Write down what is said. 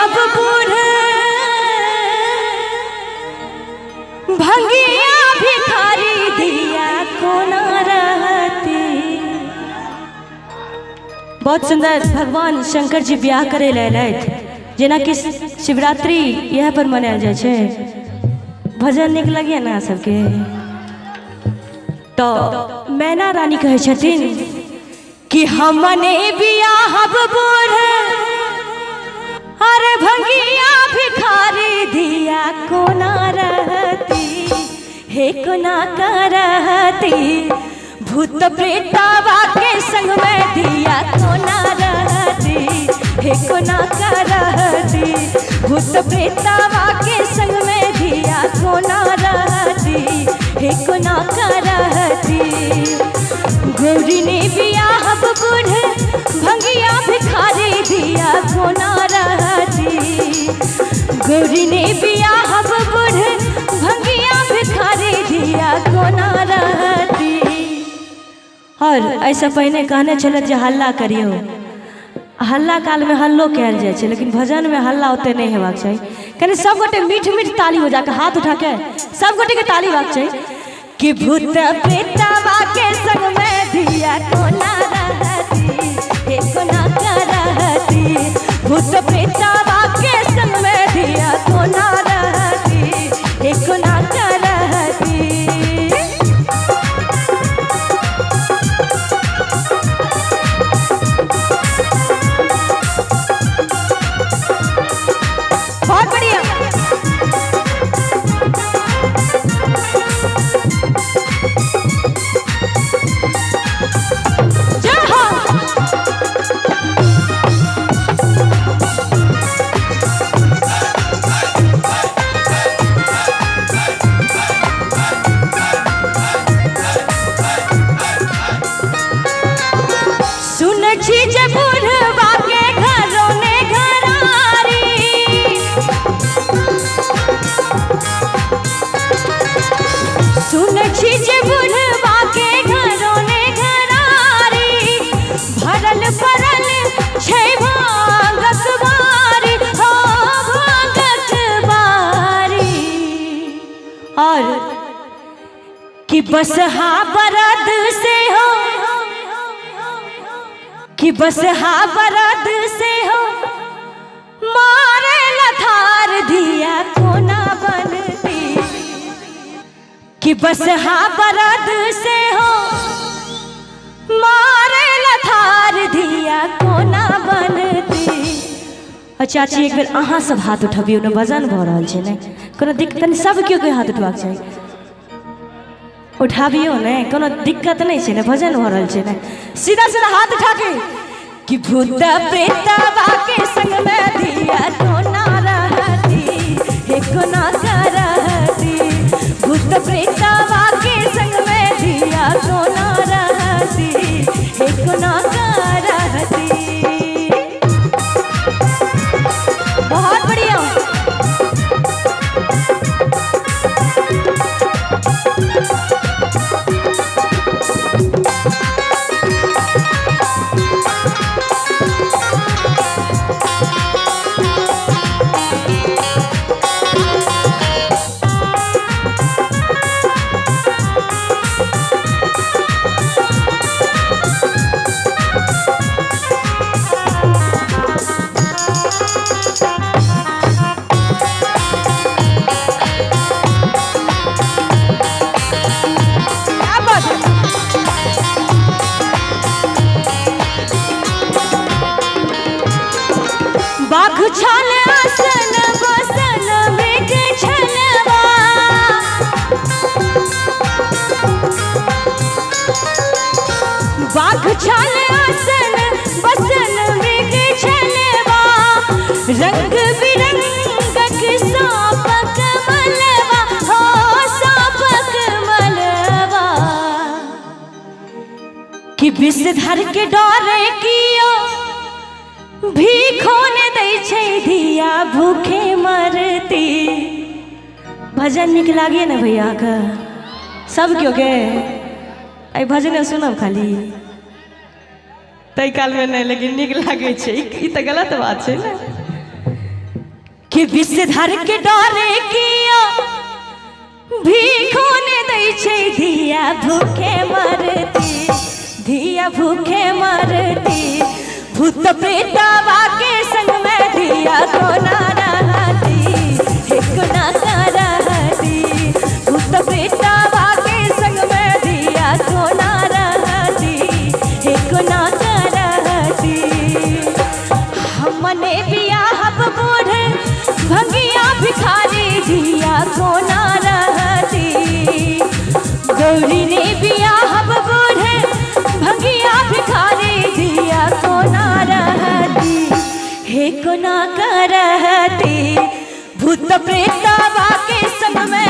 हब बूढ़ भंगिया भिखारी दिया कोना रहती। बहुत सुंदर भगवान शंकर जी ब्याह करे लैलथि, जेना कि शिवरात्रि यह पर मनायल जाय छे। भजन निक लगे ना सबके। तो मैना रानी कहे छथिन कि हमने बियाहब बूढ़ अरे भंगिया भिखारी दिया कोना रहती, हे कोना करहती। भूत प्रेतावा के संग में दिया कोना रहती, हे कोना करहती। भूत प्रेतावा के संग में दिया कोना रहती, हे कोना करहती। गौरी ने बियाहब बूढ़ भंगिया भिखारी दिया कोना रहती। गौरी ने बियाहब बूढ़ भंगिया भिखारी दिया कोना रहती। और ऐसा पहले कहने चलत जे हल्ला करियो। हल्ला काल में हल्लो कयल जाय छे, लेकिन भजन में हल्ला ओते नहीं हेबाक चाहिए। कने सब गोटे मीठ मीठ ताली हो जाके हाथ उठा के सब गोटे के ताली होबाक चाहिए कि भूत प्रेतावा के संग में दिया कोना रहती, हे कोना करहती। भूत प्रेतावा के संग में दिया कोना रहती, हे कोना करहती। बहुत बढ़िया। जय हो। सुन छी जे बुढ़वा के घरों ने घरारी, सुन छी जे बुढ़वा के घरों ने घरारी। भरल पड़ल छै भांगक बारी, हो भांगक बारी। और कि बसहा बरद से हो, कि बसहा बरद से हो मारे लथार दिया कोना बनती। कि बसहा बरद से हो मारे लथार दिया कोना बनती। चाची एक बेर अहाँ सब हाथ उठबियौ ने, भजन भऽ रहल छै ने, कोनो दिक्कत नहीं। सब केओ के हाथ उठबाक चाहिए, उठाबियो ने, कोनो दिक्कत नहीं छै ने, भजन हो रहल छै ने। सीधा सीधा हाथ उठा के कि भूत प्रेतावा के संग में दिया कोना रहती, हे कोना करहती। भूत प्रेतावा के संग में दिया कोना रहती, हे कोना करहती। बहुत बढ़िया। बाघ छल आसन बसन मृग छलवा, बाघ छल आसन बसन मृग छलवा। रंग बिरंगक सापक मलवा, हो सापक मलवा। कि विषधर के डरे कियो भीखो ने दै छै दिया भूखे मरती। भजन निक लागे ना भैया का सब क्यों के आई भजन सुनब खाली तई काल में नहीं, लेकिन निक लागे छै। ई तो गलत बात है ना। कि विषधर के डरे किया भीखो ने दै छै धिया भूखे मरती, धिया भूखे मरती। भूत प्रेतवा के संग में धिया कोना रहती, हे कोना रहती। भूत प्रेतवा के संग में धिया कोना रहती, हे कोना रहती। हमने बियाह बूढ़ भंगिया भिखारी धिया कोना रहती। गौरी ने बियाह बूढ़ भंगिया भिखारी धिया कोना रहती, हे कोना रहती। भूत प्रेतवा के संग में